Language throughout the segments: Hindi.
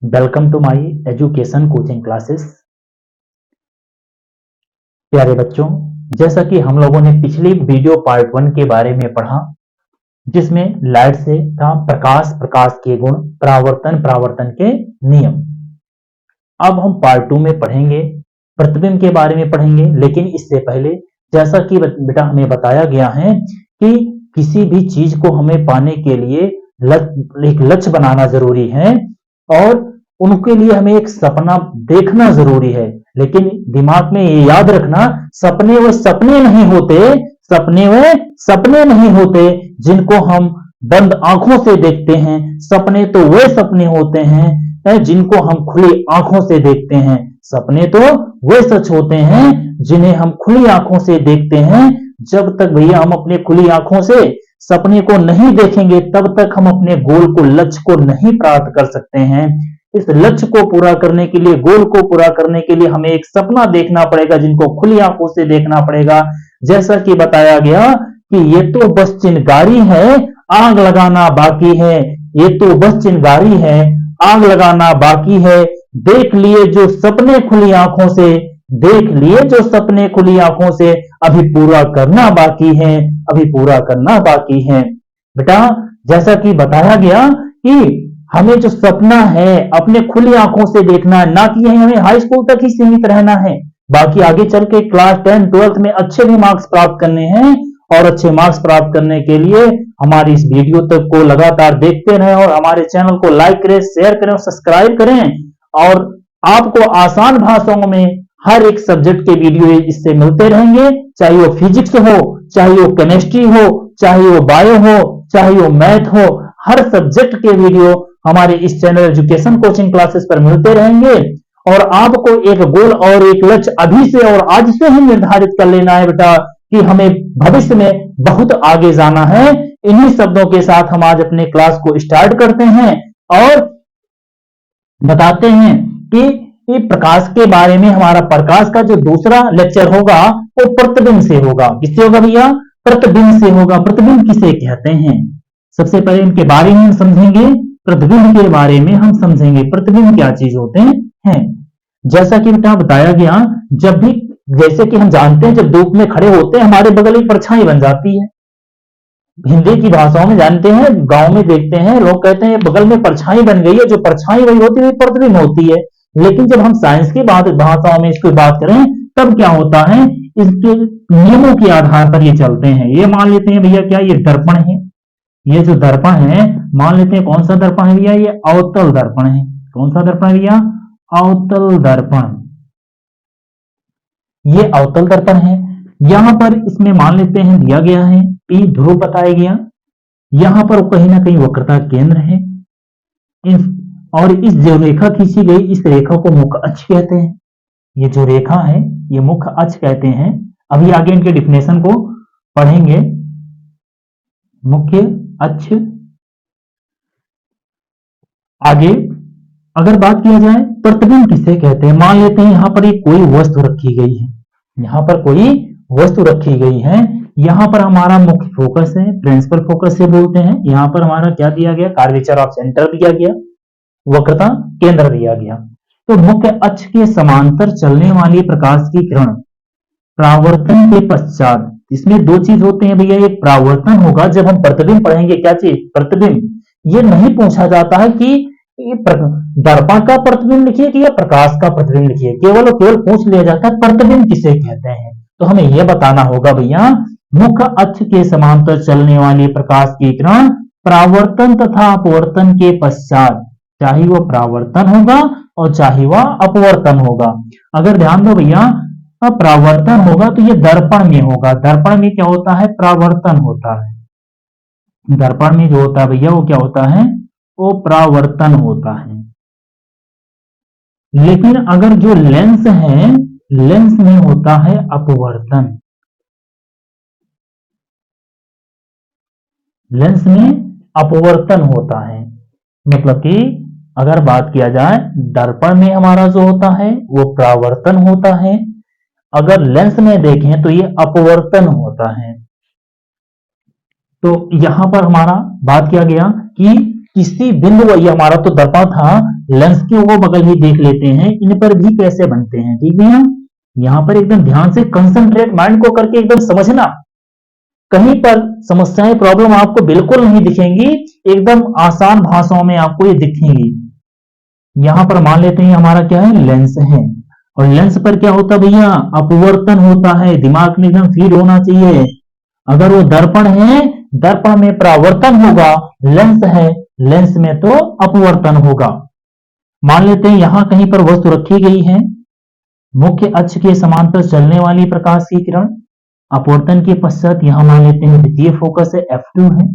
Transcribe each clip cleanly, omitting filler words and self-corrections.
Welcome to my education coaching classes. प्यारे बच्चों, जैसा कि हम लोगों ने पिछली वीडियो पार्ट 1 के बारे में पढ़ा, जिसमें लाइट से था प्रकाश, प्रकाश के गुण, परावर्तन, परावर्तन के नियम। अब हम पार्ट 2 में पढ़ेंगे, प्रतिबिंब के बारे में पढ़ेंगे। लेकिन इससे पहले जैसा कि बेटा हमें बताया गया है कि किसी भी चीज को हमें पाने के लिए एक लक्ष्य बनाना जरूरी है और उनके लिए हमें एक सपना देखना जरूरी है। लेकिन दिमाग में ये याद रखना, सपने वो सपने नहीं होते, सपने वे सपने नहीं होते जिनको हम बंद आंखों से देखते हैं। सपने तो वे सपने होते हैं जिनको हम खुली आंखों से देखते हैं। सपने तो वे सच होते हैं जिन्हें हम खुली आंखों से देखते हैं। जब तक भैया हम अपने खुली आंखों से सपने को नहीं देखेंगे, तब तक हम अपने गोल को, लक्ष्य को नहीं प्राप्त कर सकते हैं। इस लक्ष्य को पूरा करने के लिए, गोल को पूरा करने के लिए हमें एक सपना देखना पड़ेगा, जिनको खुली आंखों से देखना पड़ेगा। जैसा कि बताया गया कि ये तो बस चिंगारी है, आग लगाना बाकी है। ये तो बस चिंगारी है, आग लगाना बाकी है। देख लिए जो सपने खुली आंखों से, देख लिए जो सपने खुली आंखों से, अभी पूरा करना बाकी है, अभी पूरा करना बाकी है। बेटा जैसा कि बताया गया कि हमें जो सपना है अपने खुली आंखों से देखना है, ना कि हमें हाई स्कूल तक ही सीमित रहना है। बाकी आगे चल के क्लास 10, 12 में अच्छे भी मार्क्स प्राप्त करने हैं। और अच्छे मार्क्स प्राप्त करने के लिए हमारी इस वीडियो तक को लगातार देखते रहें और हमारे चैनल को लाइक करें, शेयर करें और सब्सक्राइब करें। और आपको आसान भाषाओं में हर एक सब्जेक्ट के वीडियो इससे मिलते रहेंगे, चाहे वो फिजिक्स हो, चाहे वो केमिस्ट्री हो, चाहे वो बायो हो, चाहे वो मैथ हो। हर सब्जेक्ट के वीडियो हमारे इस चैनल एजुकेशन कोचिंग क्लासेस पर मिलते रहेंगे। और आपको एक गोल और एक लक्ष्य अभी से और आज से ही निर्धारित कर लेना है बेटा कि हमें भविष्य में बहुत आगे जाना है। इन्हीं शब्दों के साथ हम आज अपने क्लास को स्टार्ट करते हैं और बताते हैं कि ये प्रकाश के बारे में। हमारा प्रकाश का जो दूसरा लेक्चर होगा वो प्रतिबिंब से होगा। किससे होगा भैया? प्रतिबिंब से होगा। प्रतिबिंब किसे कहते हैं, सबसे पहले इनके बारे में हम समझेंगे। प्रतिबिंब के बारे में हम समझेंगे प्रतिबिंब क्या चीज होते हैं। जैसा कि बेटा बताया गया, जब भी, जैसे कि हम जानते हैं, जब धूप में खड़े होते हैं हमारे बगल एक परछाई बन जाती है। हिंदी की भाषाओं में जानते हैं, गांव में देखते हैं, लोग कहते हैं बगल में परछाई बन गई है। जो परछाई वही होती है, प्रतिबिंब होती है। लेकिन जब हम साइंस की भाषाओं में इसकी बात करें, तब क्या होता है, इसके नियमों के आधार पर ये चलते हैं। ये मान लेते हैं भैया क्या, ये दर्पण है। ये जो दर्पण है, मान लेते हैं कौन सा दर्पण है भैया, ये अवतल दर्पण है। कौन सा दर्पण है भैया? अवतल दर्पण। ये अवतल दर्पण है। यहां पर इसमें मान लेते हैं दिया गया है P ध्रुव बताया गया। यहां पर कहीं ना कहीं वक्रता केंद्र है। और इस जो रेखा खींची गई, इस रेखा को मुख्य अक्ष कहते हैं। ये जो रेखा है ये मुख्य अक्ष कहते हैं। अभी आगे इनके डिफिनेशन को पढ़ेंगे। मुख्य अक्ष। आगे अगर बात किया जाए प्रतिबिंब किसे कहते हैं, मान लेते हैं यहां पर एक कोई वस्तु रखी गई है। यहां पर कोई वस्तु रखी गई है। यहां पर हमारा मुख्य फोकस है, प्रिंसिपल फोकस से बोलते हैं। यहां पर हमारा क्या दिया गया, कर्वेचर ऑफ सेंटर दिया गया, वक्रता केंद्र दिया गया। तो मुख्य अक्ष के समांतर चलने वाली प्रकाश की किरण परावर्तन के पश्चात, इसमें दो चीज होते हैं भैया। एक परावर्तन होगा, जब हम प्रतिबिंब पढ़ेंगे, क्या चीज, प्रतिबिंब। ये नहीं पूछा जाता है कि दर्पण का प्रतिबिंब लिखिए कि या प्रकाश का प्रतिबिंब लिखिए, केवल और केवल पूछ लिया जाता है प्रतिबिंब किसे कहते हैं। तो हमें यह बताना होगा भैया, मुख्य अक्ष के समांतर चलने वाली प्रकाश की किरण परावर्तन तथा अपवर्तन के पश्चात, चाहे वह परावर्तन होगा और चाहे वह अपवर्तन होगा। अगर ध्यान दो भैया, परावर्तन होगा तो यह दर्पण में होगा। दर्पण में क्या होता है, परावर्तन होता है। दर्पण में जो होता है भैया वो क्या होता है, वो परावर्तन होता है। लेकिन अगर जो लेंस है, लेंस में होता है अपवर्तन। लेंस में अपवर्तन होता है। मतलब कि अगर बात किया जाए, दर्पण में हमारा जो होता है वो परावर्तन होता है, अगर लेंस में देखें तो ये अपवर्तन होता है। तो यहां पर हमारा बात किया गया कि किसी बिंदु, ये हमारा तो दर्पण था, लेंस की वो बगल ही देख लेते हैं, इन पर भी कैसे बनते हैं। ठीक भैया, यहाँ पर एकदम ध्यान से कंसंट्रेट माइंड को करके एकदम समझना। कहीं पर समस्याएं प्रॉब्लम आपको बिल्कुल नहीं दिखेंगी, एकदम आसान भाषाओं में आपको ये दिखेंगी। यहां पर मान लेते हैं हमारा क्या है, लेंस है, और लेंस पर क्या होता है भैया, अपवर्तन होता है। दिमाग में एकदम फीड होना चाहिए। अगर वो दर्पण है, दर्पण में परावर्तन होगा, लेंस है, लेंस में तो अपवर्तन होगा। मान लेते हैं यहां कहीं पर वस्तु रखी गई है, मुख्य अक्ष के समांतर चलने वाली प्रकाश की किरण, अपवर्तन के पश्चात यहां मान लेते हैं द्वितीय फोकस है, F2 है,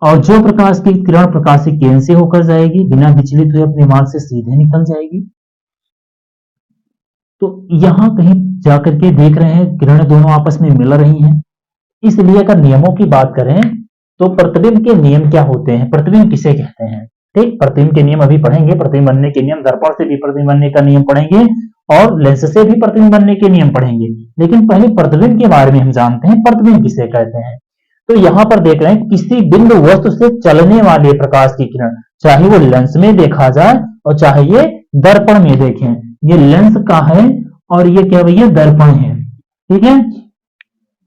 और जो प्रकाश की किरण प्रकाशिक केंद्र से होकर जाएगी, बिना विचलित हुए अपने मार्ग से सीधे निकल जाएगी। तो यहां कहीं जाकर के देख रहे हैं किरणें दोनों आपस में मिल रही हैं। इसलिए अगर नियमों की बात करें तो प्रतिबिंब के नियम क्या होते हैं, प्रतिबिंब किसे कहते हैं। ठीक, प्रतिबिंब के नियम अभी पढ़ेंगे, प्रतिबिंब बनने के नियम, दर्पण से भी प्रतिबिंब बनने का नियम पढ़ेंगे और लेंस से भी प्रतिबिंब बनने के नियम पढ़ेंगे। लेकिन पहले प्रतिबिंब के बारे में हम जानते हैं, प्रतिबिंब किसे कहते हैं। तो यहां पर देख रहे हैं किसी बिंदु वस्तु से चलने वाले प्रकाश की किरण, चाहे वो लेंस में देखा जाए और चाहे ये दर्पण में देखें। ये लेंस का है और ये क्या भैया, दर्पण है। ठीक है,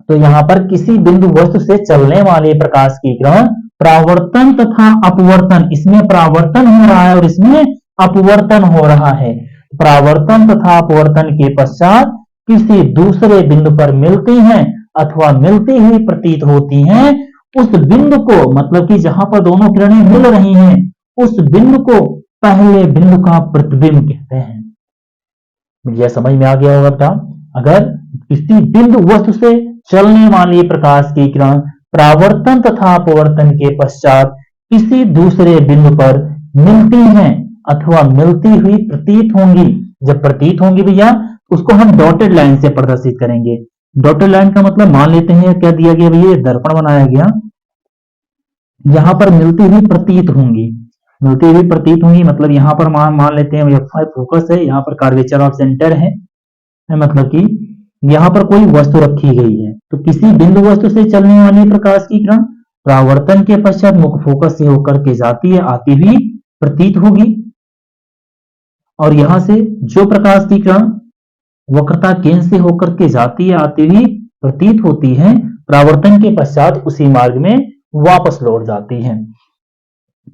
तो यहां पर किसी बिंदु वस्तु से चलने वाले प्रकाश की किरण परावर्तन तथा अपवर्तन, इसमें परावर्तन हो रहा है और इसमें अपवर्तन हो रहा है। परावर्तन तथा अपवर्तन के पश्चात किसी दूसरे बिंदु पर मिलती हैं अथवा मिलती हुई प्रतीत होती हैं। उस बिंदु को, मतलब कि जहां पर दोनों किरणें मिल रही हैं, उस बिंदु को पहले बिंदु का प्रतिबिंब कहते हैं। यह समझ में आ गया होगा बेटा। अगर किसी बिंदु वस्तु से चलने वाली प्रकाश की किरण परावर्तन तथा अपवर्तन के पश्चात किसी दूसरे बिंदु पर मिलती हैं अथवा मिलती हुई प्रतीत होंगी, जब प्रतीत होंगी भैया उसको हम डॉटेड लाइन से प्रदर्शित करेंगे। डॉटेड लाइन का मतलब मान लेते हैं क्या दिया गया भैया, दर्पण बनाया गया, यहां पर मिलती हुई प्रतीत होंगी, मिलती हुई प्रतीत होंगी मतलब यहां पर मान लेते हैं F5 फोकस है, यहां पर कर्वेचर ऑफ सेंटर है, मतलब कि यहां पर कोई वस्तु रखी गई है। तो किसी बिंदु वस्तु से चलने वाली प्रकाश की किरण परावर्तन के पश्चात मुख्य फोकस से होकर के जाती है, आती हुई प्रतीत होगी, और यहां से जो प्रकाश की किरण वक्रता केंद्र से होकर के जाती है, आती हुई प्रतीत होती है, परावर्तन के पश्चात उसी मार्ग में वापस लौट जाती है।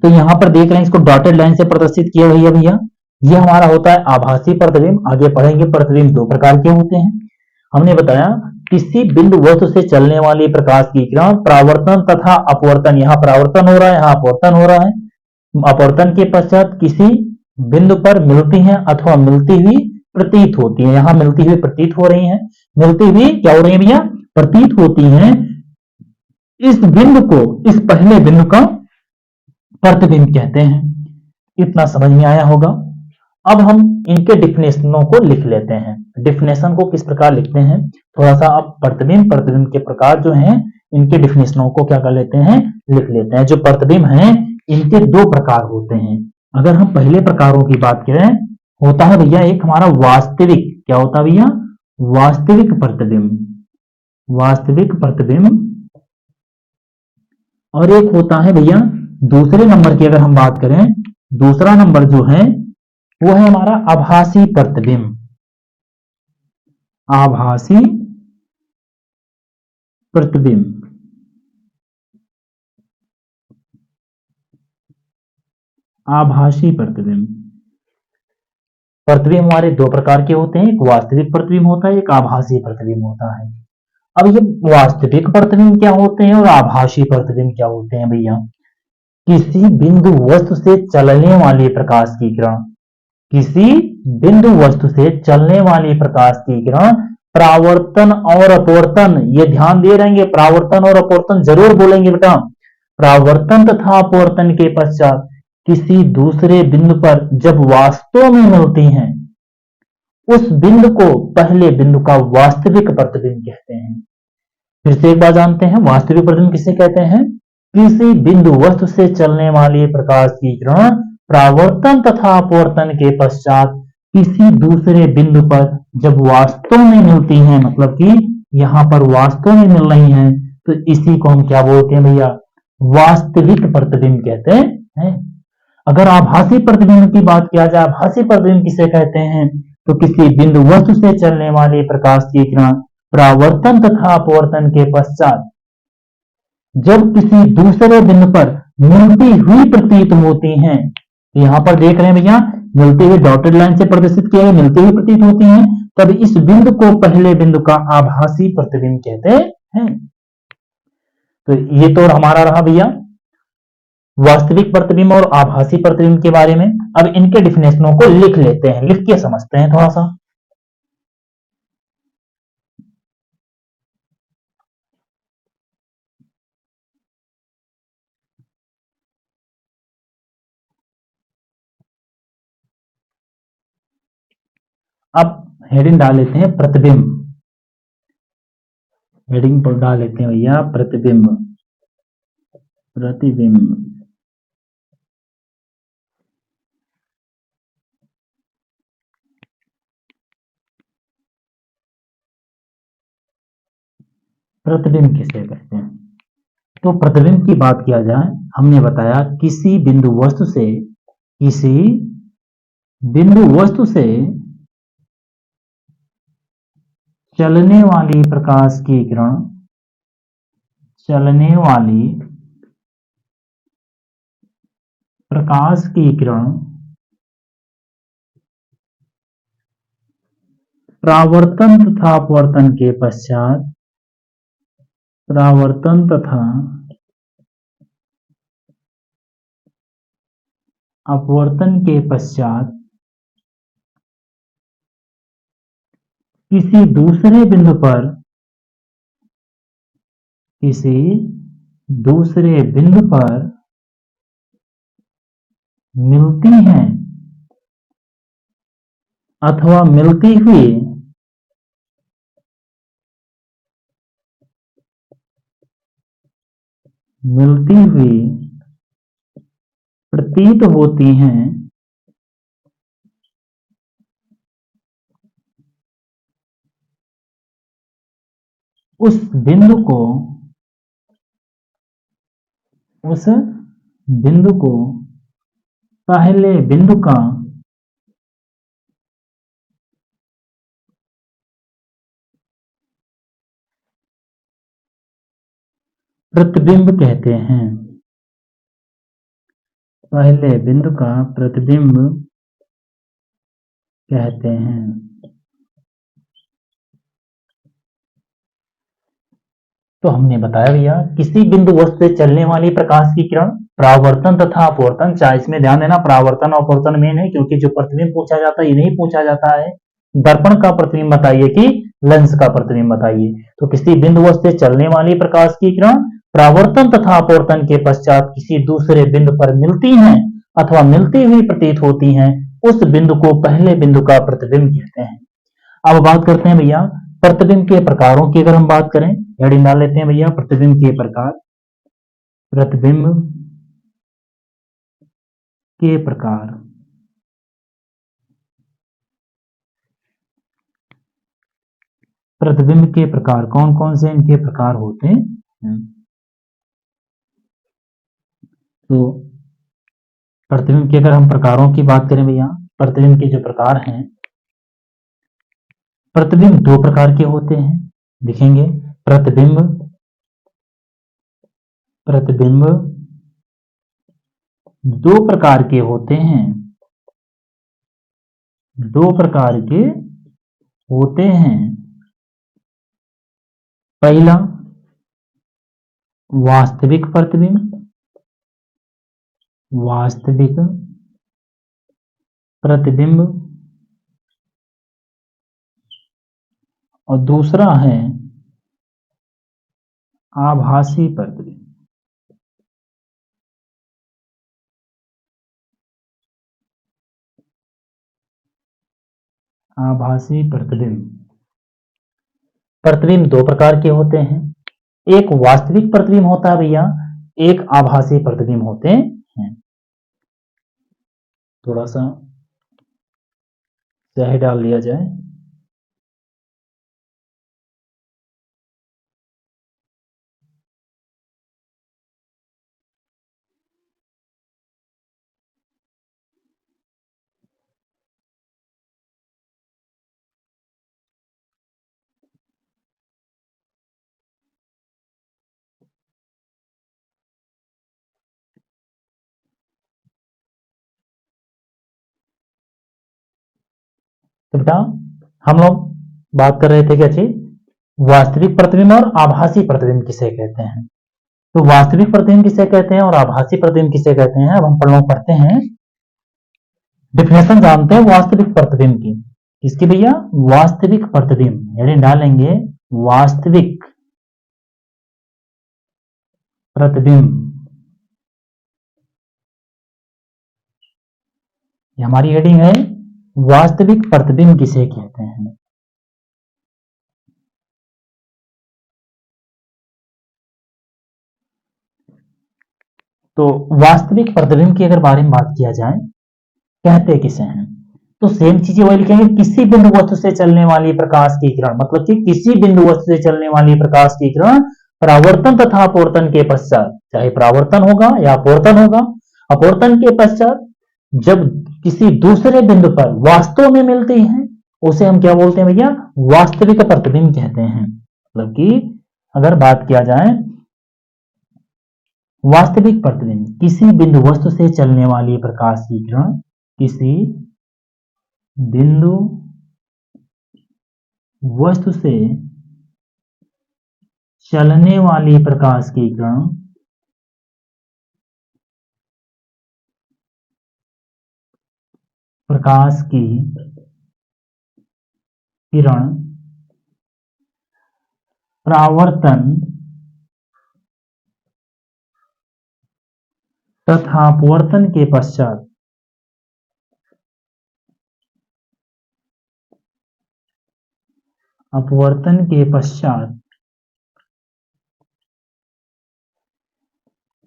तो यहां पर देख रहे हैं इसको डॉटेड लाइन से प्रदर्शित किया हुआ है भैया। यह हमारा होता है आभासी प्रतिबिंब। आगे पढ़ेंगे प्रतिबिंब दो प्रकार के होते हैं। हमने बताया किसी बिंदु वस्तु से चलने वाली प्रकाश की किरण परावर्तन तथा अपवर्तन, यहाँ परावर्तन हो रहा है, यहाँ अपवर्तन हो रहा है, अपवर्तन के पश्चात किसी बिंदु पर मिलती हैं अथवा मिलती हुई प्रतीत होती है। यहाँ मिलती हुई प्रतीत हो रही हैं, मिलती हुई क्या हो रही है भैया, प्रतीत होती हैं। इस बिंदु को, इस पहले बिंदु का प्रतिबिंब कहते हैं। इतना समझ में आया होगा। अब हम इनके डिफिनेशनों को लिख लेते हैं। डिफिनेशन को किस प्रकार लिखते हैं, थोड़ा सा अब प्रतिबिंब, प्रतिबिंब के प्रकार जो हैं इनके डिफिनेशनों को क्या कर लेते हैं, लिख लेते हैं। जो प्रतिबिंब हैं इनके दो प्रकार होते हैं। अगर हम पहले प्रकारों की बात करें, होता है भैया एक हमारा वास्तविक, क्या होता है भैया, वास्तविक प्रतिबिंब, वास्तविक प्रतिबिंब, और एक होता है भैया दूसरे नंबर की अगर हम बात करें, दूसरा नंबर जो है वो है हमारा आभासी प्रतिबिंब, आभासी प्रतिबिंब। आभासी प्रतिबिंब, प्रतिबिंब हमारे दो प्रकार के होते हैं, एक वास्तविक प्रतिबिंब होता है, एक आभासी प्रतिबिंब होता है। अब ये वास्तविक प्रतिबिंब क्या होते हैं और आभासी प्रतिबिंब क्या होते हैं भैया। किसी बिंदु वस्तु से चलने वाली प्रकाश की किरण, किसी बिंदु वस्तु से चलने वाली प्रकाश की किरण परावर्तन और अपवर्तन, ये ध्यान दे रहेंगे, परावर्तन और अपवर्तन जरूर बोलेंगे बेटा। परावर्तन तथा अपवर्तन के पश्चात किसी दूसरे बिंदु पर जब वास्तव में मिलती हैं, उस बिंदु को पहले बिंदु का वास्तविक प्रतिबिंब कहते हैं। फिर से एक बार जानते हैं, वास्तविक प्रतिबिंब किसे कहते हैं, किसी बिंदु वस्तु से चलने वाली प्रकाश की किरण परावर्तन तथा अपवर्तन के पश्चात किसी दूसरे बिंदु पर जब वास्तव में मिलती हैं, मतलब कि यहां पर वास्तव में मिल रही हैं, तो इसी को हम क्या बोलते हैं भैया, वास्तविक प्रतिबिंब कहते हैं। अगर आभासी प्रतिबिंब की बात किया जाए, आभासी प्रतिबिंब किसे कहते हैं? तो किसी बिंदु वस्तु से चलने वाले प्रकाश की किरण परावर्तन तथा अपवर्तन के पश्चात जब किसी दूसरे बिंदु पर मिलती हुई प्रतीत होती हैं, तो यहां पर देख रहे हैं भैया, मिलती हुई डॉटेड लाइन से प्रदर्शित किया गया, मिलती हुई प्रतीत होती हैं, तब इस बिंदु को पहले बिंदु का आभासी प्रतिबिंब कहते हैं। तो ये तो हमारा रहा भैया वास्तविक प्रतिबिंब और आभासी प्रतिबिंब के बारे में। अब इनके डिफिनेशनों को लिख लेते हैं, लिख के समझते हैं थोड़ा सा। अब हेडिंग डाल लेते हैं प्रतिबिंब, हेडिंग पर डाल लेते हैं भैया प्रतिबिंब, प्रतिबिंब। प्रतिबिंब किसे कहते हैं? तो प्रतिबिंब की बात किया जाए, हमने बताया किसी बिंदु वस्तु से, किसी बिंदु वस्तु से चलने वाली प्रकाश की किरण, चलने वाली प्रकाश की किरण परावर्तन तथा अपवर्तन के पश्चात, परावर्तन तथा अपवर्तन के पश्चात किसी दूसरे बिंदु पर, किसी दूसरे बिंदु पर मिलती हैं अथवा मिलती हुई प्रतीत होती हैं, उस बिंदु को, उस बिंदु को पहले बिंदु का प्रतिबिंब कहते हैं, पहले बिंदु का प्रतिबिंब कहते हैं। तो हमने बताया भैया किसी बिंदु वस्तु से चलने वाली प्रकाश की किरण परावर्तन तथा अपवर्तन, चाहे इसमें ध्यान देना परावर्तन और अपवर्तन मेन है, क्योंकि जो प्रतिबिंब पूछा जाता है ये नहीं पूछा जाता है दर्पण का प्रतिबिंब बताइए कि लेंस का प्रतिबिंब बताइए। तो किसी बिंदु वस्तु से चलने वाली प्रकाश की किरण परावर्तन तथा अपवर्तन के पश्चात किसी दूसरे बिंदु पर मिलती हैं अथवा मिलती हुई प्रतीत होती हैं, उस बिंदु को पहले बिंदु का प्रतिबिंब कहते हैं। अब बात करते हैं भैया प्रतिबिंब के प्रकारों की। अगर हम बात करें, हेडिंग डाल लेते हैं भैया प्रतिबिंब के प्रकार, प्रतिबिंब के प्रकार। प्रतिबिंब के प्रकार कौन कौन से इनके प्रकार होते हैं? तो प्रतिबिंब के अगर हम प्रकारों की बात करें भैया, प्रतिबिंब के जो प्रकार हैं, प्रतिबिंब दो प्रकार के होते हैं, लिखेंगे प्रतिबिंब, प्रतिबिंब दो प्रकार के होते हैं, दो प्रकार के होते हैं। पहला वास्तविक प्रतिबिंब, वास्तविक प्रतिबिंब, और दूसरा है आभासी प्रतिबिंब। आभासी प्रतिबिंब, प्रतिबिंब दो प्रकार के होते हैं, एक वास्तविक प्रतिबिंब होता है भैया, एक आभासी प्रतिबिंब होते हैं। थोड़ा सा स्याही डाल लिया जाए। तो बेटा हम लोग बात कर रहे थे क्या चीज, वास्तविक प्रतिबिंब और आभासी प्रतिबिंब किसे कहते हैं। तो वास्तविक प्रतिबिंब किसे कहते हैं और आभासी प्रतिबिंब किसे कहते हैं, अब हम पढ़ते हैं। डिफिनेशन जानते हैं वास्तविक प्रतिबिंब की, किसकी भैया, वास्तविक प्रतिबिंब, यानी डालेंगे वास्तविक प्रतिबिंब। ये हमारी हेडिंग है, वास्तविक प्रतिबिंब किसे कहते हैं। तो वास्तविक प्रतिबिंब की अगर बारे में बात किया जाए, कहते किसे हैं, तो सेम चीजें वही लिखेंगे, किसी बिंदु वस्तु से चलने वाली प्रकाश की किरण, मतलब कि किसी बिंदु वस्तु से चलने वाली प्रकाश की किरण परावर्तन तथा अपवर्तन के पश्चात, चाहे परावर्तन होगा या अपवर्तन होगा, अपवर्तन के पश्चात जब किसी दूसरे बिंदु पर वास्तव में मिलती हैं, उसे हम क्या बोलते हैं भैया, वास्तविक प्रतिबिंब कहते हैं। मतलब कि अगर बात किया जाए वास्तविक प्रतिबिंब, किसी बिंदु वस्तु से चलने वाली प्रकाश की किरण, किसी बिंदु वस्तु से चलने वाली प्रकाश की किरण प्रकाश की किरण परावर्तन तथा अपवर्तन के पश्चात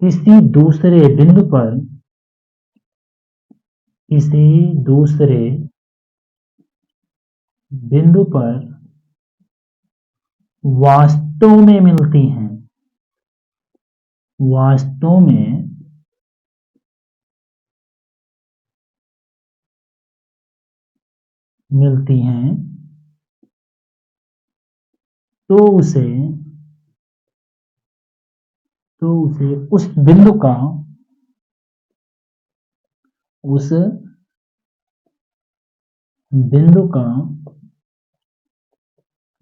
किसी दूसरे बिंदु पर वास्तव में मिलती हैं, वास्तव में मिलती हैं, तो उसे उस बिंदु का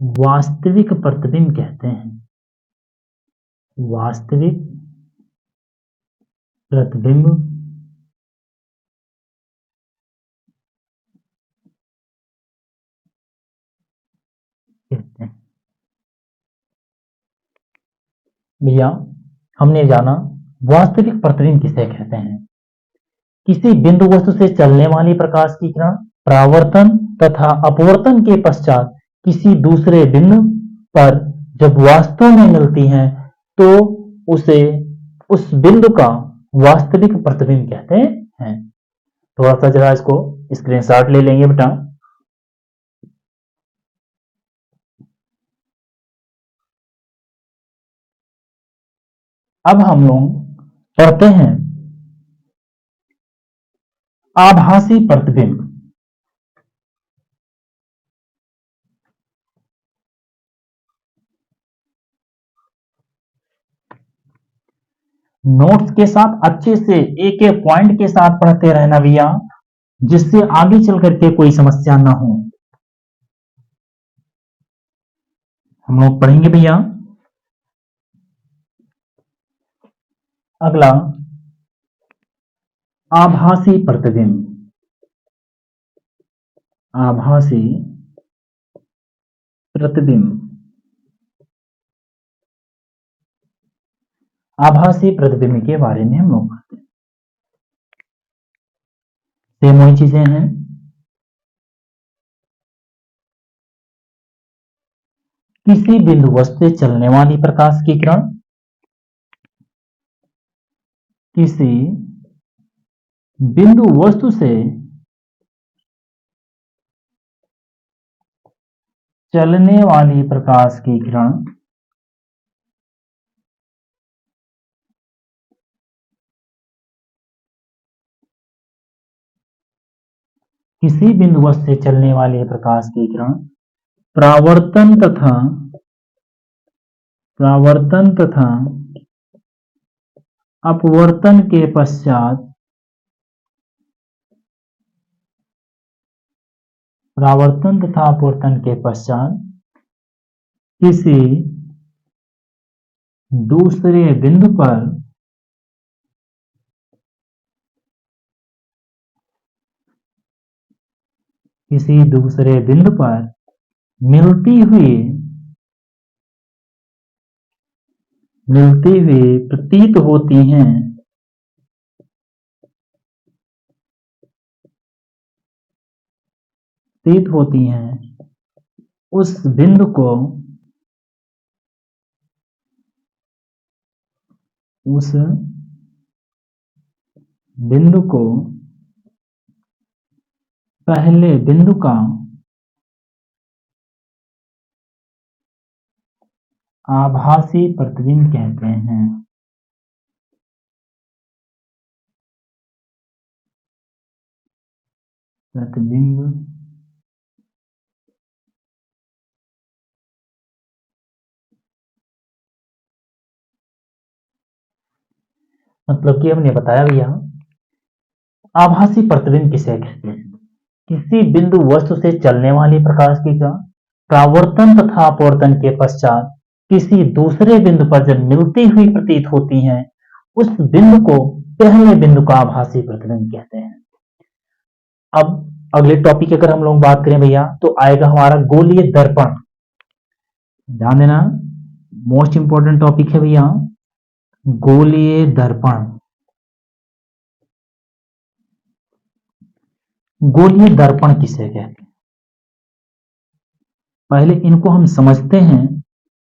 वास्तविक प्रतिबिंब कहते हैं, वास्तविक प्रतिबिंब कहते हैं। भैया हमने जाना वास्तविक प्रतिबिंब किसे कहते हैं, किसी बिंदु वस्तु से चलने वाली प्रकाश की किरण परावर्तन तथा अपवर्तन के पश्चात किसी दूसरे बिंदु पर जब वास्तव में मिलती हैं, तो उसे उस बिंदु का वास्तविक प्रतिबिंब कहते हैं। थोड़ा सा जरा इसको स्क्रीनशॉट ले लेंगे बेटा। अब हम लोग पढ़ते हैं आभासी प्रतिबिंब। नोट्स के साथ अच्छे से एक एक पॉइंट के साथ पढ़ते रहना भैया, जिससे आगे चल करके कोई समस्या ना हो। हम लोग पढ़ेंगे भैया अगला, आभासी प्रतिबिंब। आभासी प्रतिबिंब, आभासी प्रतिबिंब के बारे में हम लोग सेम वही चीजें हैं। किसी बिंदु वस्तु से चलने वाली प्रकाश की किरण, किसी बिंदु वस्तु से चलने वाली प्रकाश की किरण किसी बिंदु वस्तु से चलने वाले प्रकाश की किरण परावर्तन तथा अपवर्तन के पश्चात परावर्तन तथा अपवर्तन के पश्चात किसी दूसरे बिंदु पर मिलती हुई प्रतीत होती हैं उस बिंदु को पहले बिंदु का आभासी प्रतिबिंब कहते हैं। प्रतिबिंब मतलब कि हमने बताया भैया आभासी प्रतिबिंब किसे कहते हैं? किसी बिंदु वस्तु से चलने वाली प्रकाश की का परावर्तन तथा अपवर्तन के पश्चात किसी दूसरे बिंदु पर जब मिलती हुई प्रतीत होती हैं उस बिंदु को पहले बिंदु का आभासी प्रतिबिंब कहते हैं। अब अगले टॉपिक अगर हम लोग बात करें भैया तो आएगा हमारा गोलीय दर्पण। ध्यान देना, मोस्ट इंपॉर्टेंट टॉपिक है भैया गोलीय दर्पण। गोलीय दर्पण किसे कहते हैं? पहले इनको हम समझते हैं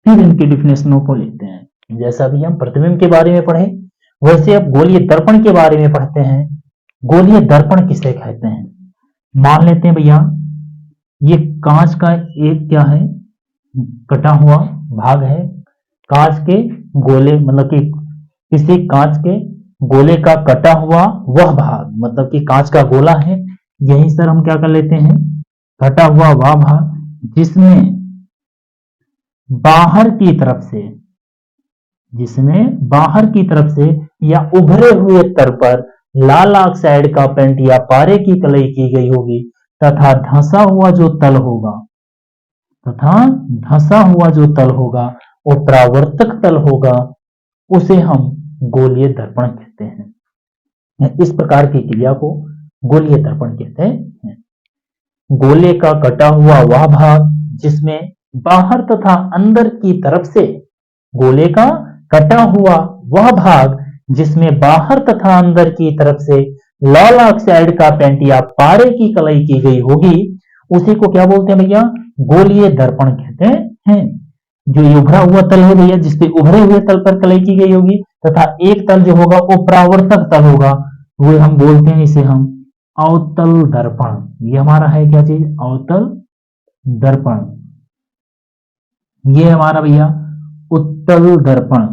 फिर इनकी डिफिनेशनों को लेते हैं। जैसा भी हम प्रतिबिंब के बारे में पढ़े वैसे अब गोलीय दर्पण के बारे में पढ़ते हैं। गोलीय दर्पण किसे कहते हैं? मान लेते हैं भैया ये कांच का एक क्या है कटा हुआ भाग है। कांच के गोले मतलब कि किसी कांच के गोले का कटा हुआ वह भाग मतलब कि कांच का गोला है। यही सर हम क्या कर लेते हैं कटा हुआ वह भाग जिसमें बाहर की तरफ से या उभरे हुए तल पर लाल ऑक्साइड का पेंट या पारे की कलई की गई होगी तथा धंसा हुआ जो तल होगा वो परावर्तक तल होगा उसे हम गोलीय दर्पण कहते हैं। इस प्रकार की क्रिया को गोलीय दर्पण कहते हैं। गोले का कटा हुआ वह भाग जिसमें बाहर तथा अंदर की तरफ से गोले का कटा हुआ वह भाग जिसमें बाहर तथा अंदर की तरफ से लाल ऑक्साइड का पेंट या पारे की कलई की गई होगी उसी को क्या बोलते हैं भैया गोलीय दर्पण कहते हैं। जो ये उभरा हुआ तल है भैया जिसपे उभरे हुए तल पर कलई की गई होगी तथा एक तल जो होगा वो परावर्तक तल होगा वो हम बोलते हैं इसे हम अवतल दर्पण। ये हमारा है क्या चीज अवतल दर्पण। ये हमारा भैया उत्तल दर्पण।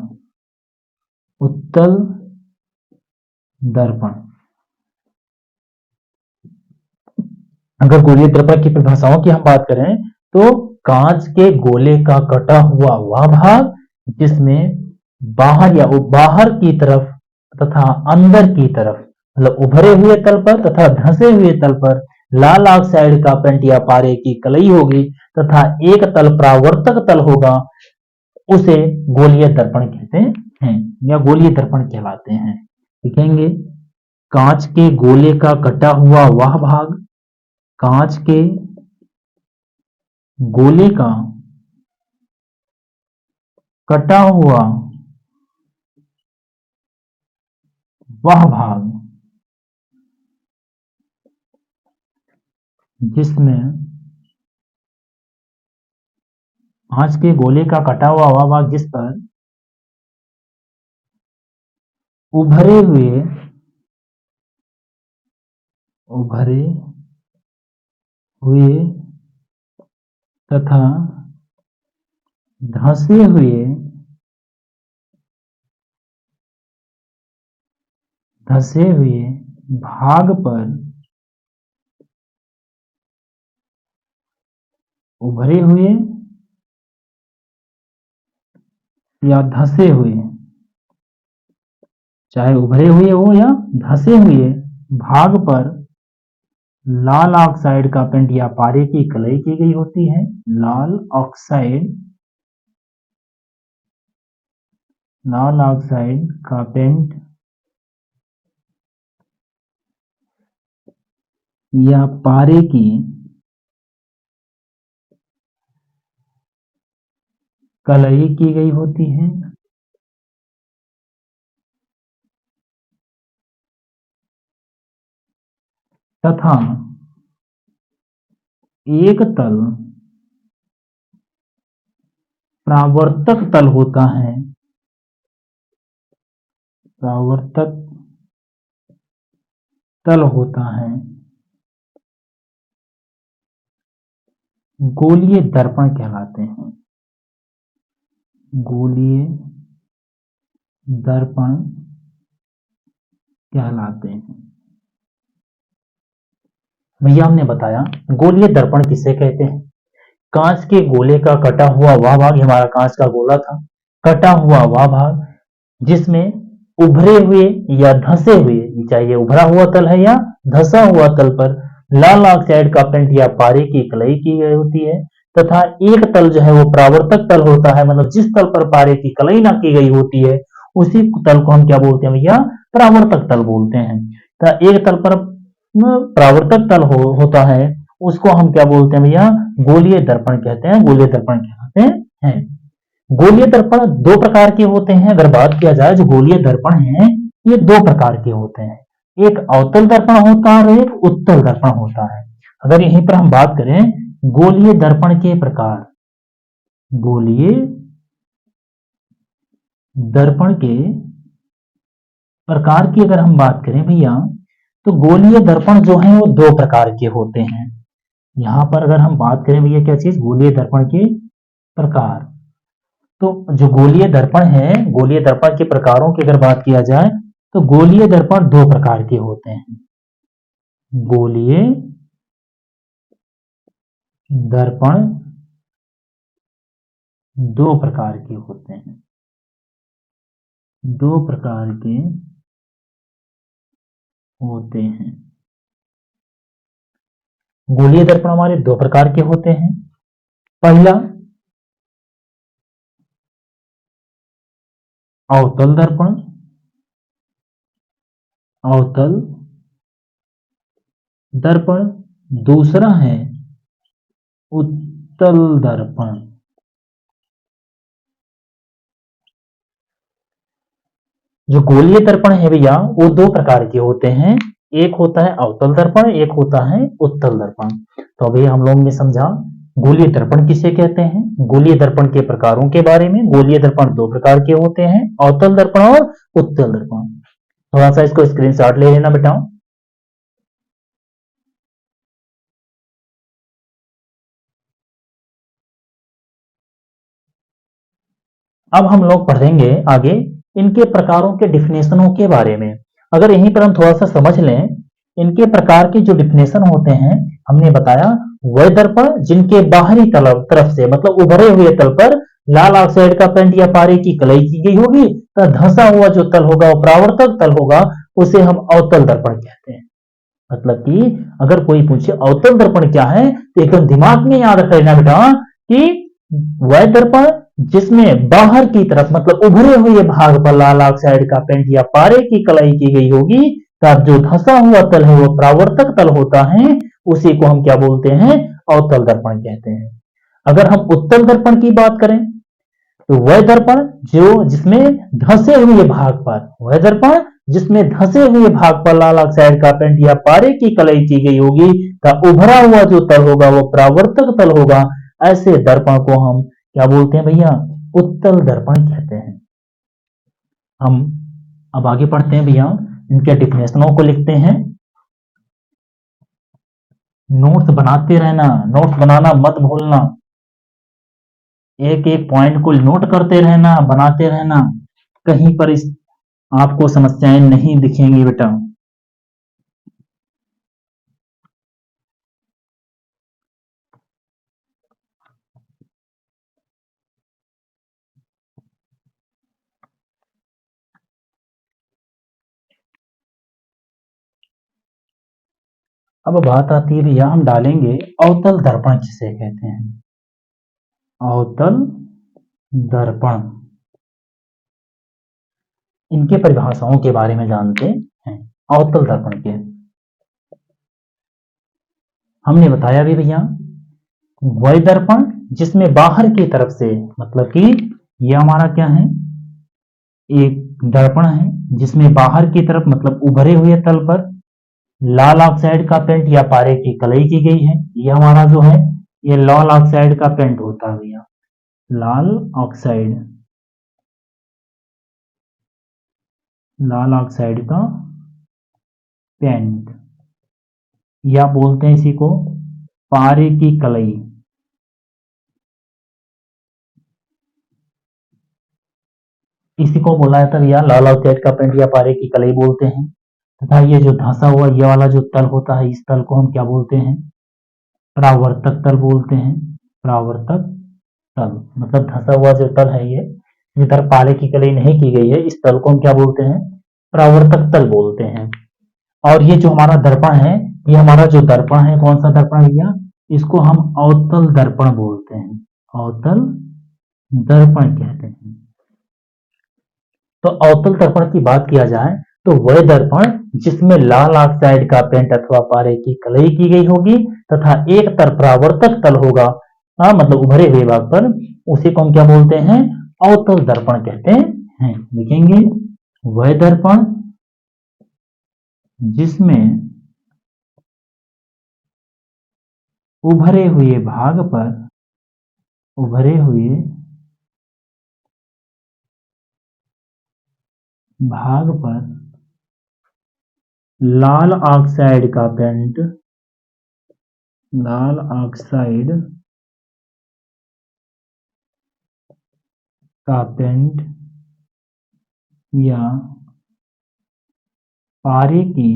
अगर गोलीय दर्पण की परिभाषाओं की हम बात करें तो कांच के गोले का कटा हुआ वह भाग जिसमें बाहर की तरफ तथा अंदर की तरफ मतलब उभरे हुए तल पर तथा धंसे हुए तल पर लाल ऑक्साइड का पेंट या पारे की कलई होगी तथा एक तल परावर्तक तल होगा उसे गोलीय दर्पण कहते हैं या गोलीय दर्पण कहलाते हैं। लिखेंगे कांच के गोले का कटा हुआ वह भाग कांच के गोले का कटा हुआ वह भाग जिसमें कांच के गोले का कटा हुआ वह भाग जिस पर उभरे हुए तथा धंसे हुए भाग पर उभरे हुए या धंसे हुए चाहे उभरे हुए हो या धंसे हुए भाग पर लाल ऑक्साइड का पेंट या पारे की कलई की गई होती है। लाल ऑक्साइड का पेंट या पारे की कलई की गई होती है। तथा एक तल परावर्तक तल होता है। परावर्तक तल होता है। गोलीय दर्पण कहलाते हैं। गोलीय दर्पण कहलाते हैं। भैया हमने बताया गोलीय दर्पण किसे कहते हैं। कांच के गोले का कटा हुआ वह भाग, हमारा कांच का गोला था, कटा हुआ वह भाग जिसमें उभरे हुए या धंसे हुए, चाहे उभरा हुआ तल है या धंसा हुआ तल पर लाल ऑक्साइड का पेंट या पारे की कलई की गई होती है। तथा एक तल जो है वो परावर्तक तल होता है, मतलब जिस तल पर पारे की कलई ना की गई होती है उसी तल को हम क्या बोलते हैं भैया, परावर्तक तल बोलते हैं। तो एक तल पर परावर्तक तल होता है उसको हम क्या बोलते हैं भैया, गोलीय दर्पण कहते हैं। गोलीय दर्पण कहते हैं। गोलीय दर्पण दो प्रकार के होते हैं। अगर बात किया जाए जो गोलीय दर्पण है ये दो प्रकार के होते हैं, एक अवतल दर्पण होता है और एक उत्तल दर्पण होता है। अगर यहीं पर हम बात करें गोलीय दर्पण के प्रकार, गोलीय दर्पण के प्रकार की अगर हम बात करें भैया तो गोलीय दर्पण जो है वो दो प्रकार के होते हैं। यहां पर अगर हम बात करें भैया क्या चीज, गोलीय दर्पण के प्रकार, तो जो गोलीय दर्पण है, गोलीय दर्पण के प्रकारों की अगर बात किया जाए तो गोलीय दर्पण दो प्रकार के होते हैं। गोलीय दर्पण दो प्रकार के होते हैं। दो प्रकार के होते हैं। गोलीय दर्पण हमारे दो प्रकार के होते हैं। पहला अवतल दर्पण, अवतल दर्पण। दूसरा है उत्तल दर्पण। जो गोलीय दर्पण है भैया वो दो प्रकार के होते हैं, एक होता है अवतल दर्पण, एक होता है उत्तल दर्पण। तो अभी हम लोग ने समझा गोलीय दर्पण किसे कहते हैं, गोलीय दर्पण के प्रकारों के बारे में। गोलीय दर्पण दो प्रकार के होते हैं, अवतल दर्पण और उत्तल दर्पण। थोड़ा सा इसको स्क्रीनशॉट ले लेना बेटा। अब हम लोग पढ़ेंगे आगे इनके प्रकारों के डिफिनेशनों के बारे में। अगर यहीं पर हम थोड़ा सा समझ लें इनके प्रकार के जो डिफिनेशन होते हैं, हमने बताया वह दर्पण जिनके बाहरी तरफ से मतलब उभरे हुए तल पर लाल ऑक्साइड का पेंट या पारे की कलई की गई होगी, तो धंसा हुआ जो तल होगा वो परावर्तक तल होगा, उसे हम अवतल दर्पण कहते हैं। मतलब कि अगर कोई पूछे अवतल दर्पण क्या है तो एकदम दिमाग में याद रख लेना बेटा कि वह दर्पण जिसमें बाहर की तरफ मतलब उभरे हुए भाग पर लाल ऑक्साइड का पेंट या पारे की कलई की गई होगी, तब जो धंसा हुआ तल है वो परावर्तक तल होता है, उसी को हम क्या बोलते हैं, अवतल दर्पण कहते हैं। अगर हम उत्तल दर्पण की बात करें तो वह दर्पण जो जिसमें धंसे हुए भाग पर, वह दर्पण जिसमें धंसे हुए भाग पर लाल ऑक्साइड का पेंट या पारे की कलई की गई होगी, का उभरा हुआ जो तल होगा वो परावर्तक तल होगा। ऐसे दर्पण को हम क्या बोलते हैं भैया, उत्तल दर्पण कहते हैं। हम अब आगे पढ़ते हैं भैया, इनके डिफिनेशनों को लिखते हैं। नोट्स बनाते रहना, नोट्स बनाना मत भूलना, एक एक पॉइंट को नोट करते रहना, बनाते रहना, कहीं पर इस आपको समस्याएं नहीं दिखेंगी बेटा। अब बात आती है भैया, हम डालेंगे अवतल दर्पण किसे कहते हैं। अवतल दर्पण, इनके परिभाषाओं के बारे में जानते हैं। अवतल दर्पण के हमने बताया भी भैया, वह दर्पण जिसमें बाहर की तरफ से, मतलब कि यह हमारा क्या है, एक दर्पण है जिसमें बाहर की तरफ मतलब उभरे हुए तल पर लाल ऑक्साइड का पेंट या पारे की कलई की गई है। यह हमारा जो है ये लाल ऑक्साइड का पेंट होता है भैया, लाल ऑक्साइड, लाल ऑक्साइड का पेंट, या बोलते हैं इसी को पारे की कलई। इसी को बोला जाता है भैया लाल ऑक्साइड का पेंट या पारे की कलई बोलते हैं। तथा ये जो धंसा हुआ ये वाला जो तल होता है, इस तल को हम क्या बोलते हैं, परावर्तक तल बोलते हैं। परावर्तक तल मतलब धंसा हुआ जो तल है ये, जिधर पारे की कलई नहीं की गई है, इस तल को हम क्या बोलते हैं, परावर्तक तल बोलते हैं। और ये जो हमारा दर्पण है, ये हमारा जो दर्पण है, कौन सा दर्पण भैया, इसको हम अवतल दर्पण बोलते हैं, अवतल दर्पण कहते हैं। तो अवतल दर्पण की बात किया जाए तो वह दर्पण जिसमें लाल ऑक्साइड का पेंट अथवा पारे की कलई की गई होगी तथा एक तरफ परावर्तक तल होगा, मतलब उभरे हुए भाग पर, उसी को हम क्या बोलते हैं, अवतल दर्पण कहते हैं। लिखेंगे वह दर्पण जिसमें उभरे हुए भाग पर, उभरे हुए भाग पर लाल ऑक्साइड का पेंट, लाल ऑक्साइड का पेंट या पारे की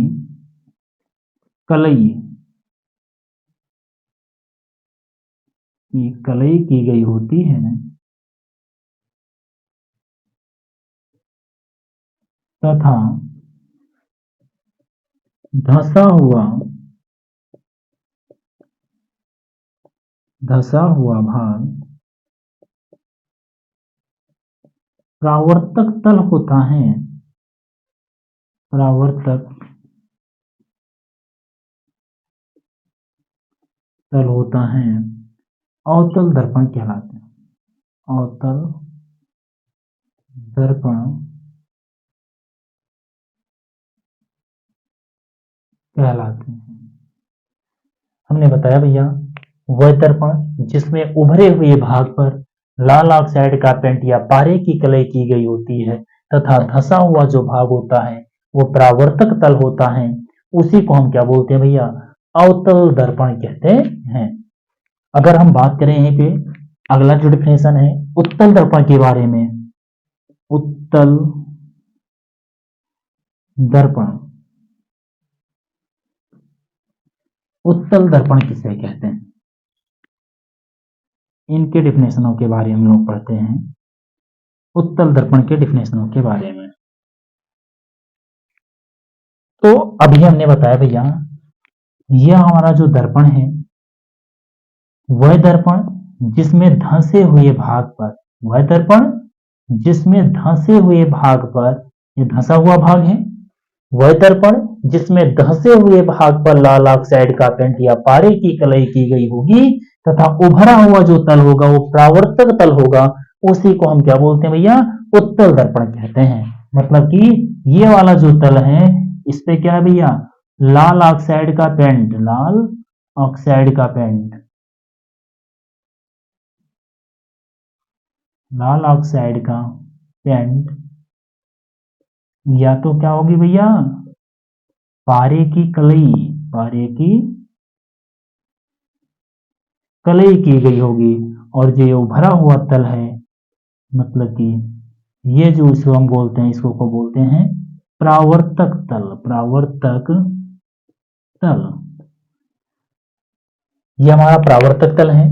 कलई की गई होती है तथा धंसा हुआ भाग परावर्तक तल होता है, परावर्तक तल होता है, अवतल दर्पण कहलाते हैं, अवतल दर्पण कहलाते हैं। हमने बताया भैया वह दर्पण जिसमें उभरे हुए भाग पर लाल ऑक्साइड का पेंट या पारे की कलई की गई होती है तथा धंसा हुआ जो भाग होता है वो परावर्तक तल होता है, उसी को हम क्या बोलते हैं भैया, अवतल दर्पण कहते हैं। अगर हम बात करें यहीं पे अगला जो डिफिनेशन है उत्तल दर्पण के बारे में, उत्तल दर्पण, उत्तल दर्पण किसे कहते हैं, इनके डिफिनेशनों के बारे में हम लोग पढ़ते हैं, उत्तल दर्पण के डिफिनेशनों के बारे में। तो अभी हमने बताया भैया यह हमारा जो दर्पण है वह दर्पण जिसमें धंसे हुए भाग पर, वह दर्पण जिसमें धंसे हुए भाग पर, ये धंसा हुआ भाग है, वह दर्पण जिसमें धंसे हुए भाग पर लाल ऑक्साइड का पेंट या पारे की कलई की गई होगी तथा उभरा हुआ जो तल होगा वो परावर्तक तल होगा, उसी को हम क्या बोलते हैं भैया, उत्तल दर्पण कहते हैं। मतलब कि ये वाला जो तल है इस पे क्या है भैया, लाल ऑक्साइड का पेंट, लाल ऑक्साइड का पेंट, लाल ऑक्साइड का पेंट, या तो क्या होगी भैया, पारे की कलई, पारे की कलई की गई होगी, और जो ये उभरा हुआ तल है मतलब कि ये जो इसको हम बोलते हैं, इसको को बोलते हैं परावर्तक तल, परावर्तक तल, ये हमारा परावर्तक तल है,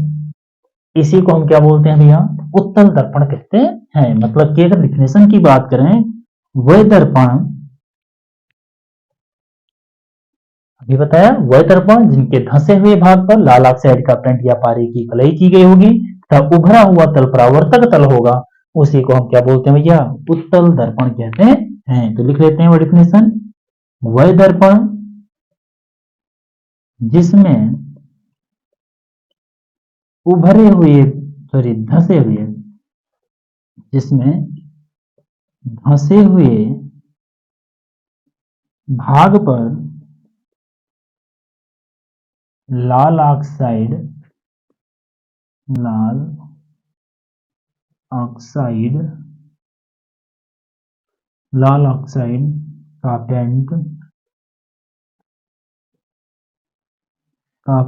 इसी को हम क्या बोलते हैं भैया, उत्तल दर्पण कहते हैं। मतलब कि अगर डिफिनेशन की बात करें, वह दर्पण अभी बताया वह दर्पण जिनके धंसे हुए भाग पर लाल ऑक्साइड का पेंट या पारे की कलई की गई होगी तथा उभरा हुआ तल परावर्तक तल होगा, उसी को हम क्या बोलते हैं भैया, उत्तल दर्पण कहते हैं। तो लिख लेते हैं डेफिनेशन, वह दर्पण जिसमें उभरे हुए धंसे हुए जिसमें धंसे हुए भाग पर लाल ऑक्साइड का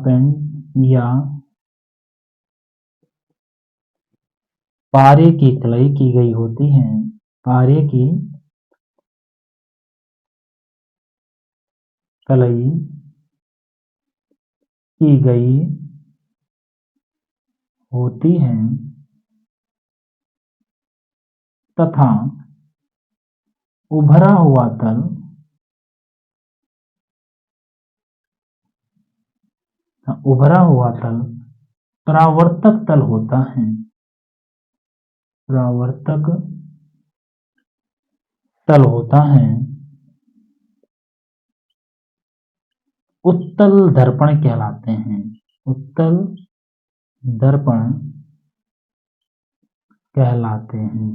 पेंट या पारे की कलई की गई होती है, पारे की कलई की गई होती है तथा उभरा हुआ तल परावर्तक तल होता है, परावर्तक तल होता है, उत्तल दर्पण कहलाते हैं, उत्तल दर्पण कहलाते हैं।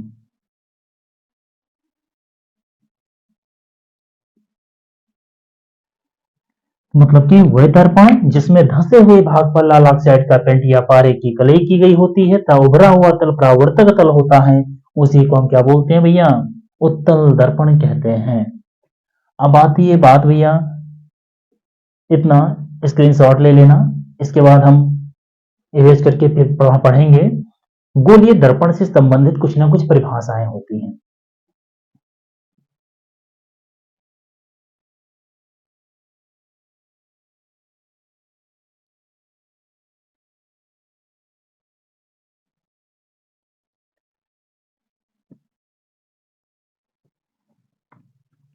मतलब कि वह दर्पण जिसमें धंसे हुए भाग पर लाल ऑक्साइड का पेंट या पारे की कलई की गई होती है तथा उभरा हुआ तल परावर्तक तल होता है, उसी को हम क्या बोलते हैं भैया, उत्तल दर्पण कहते हैं। अब आती है बात भैया, इतना स्क्रीनशॉट ले लेना, इसके बाद हम इरेज करके फिर पढ़ेंगे। गोलीय दर्पण से संबंधित कुछ ना कुछ परिभाषाएं होती हैं।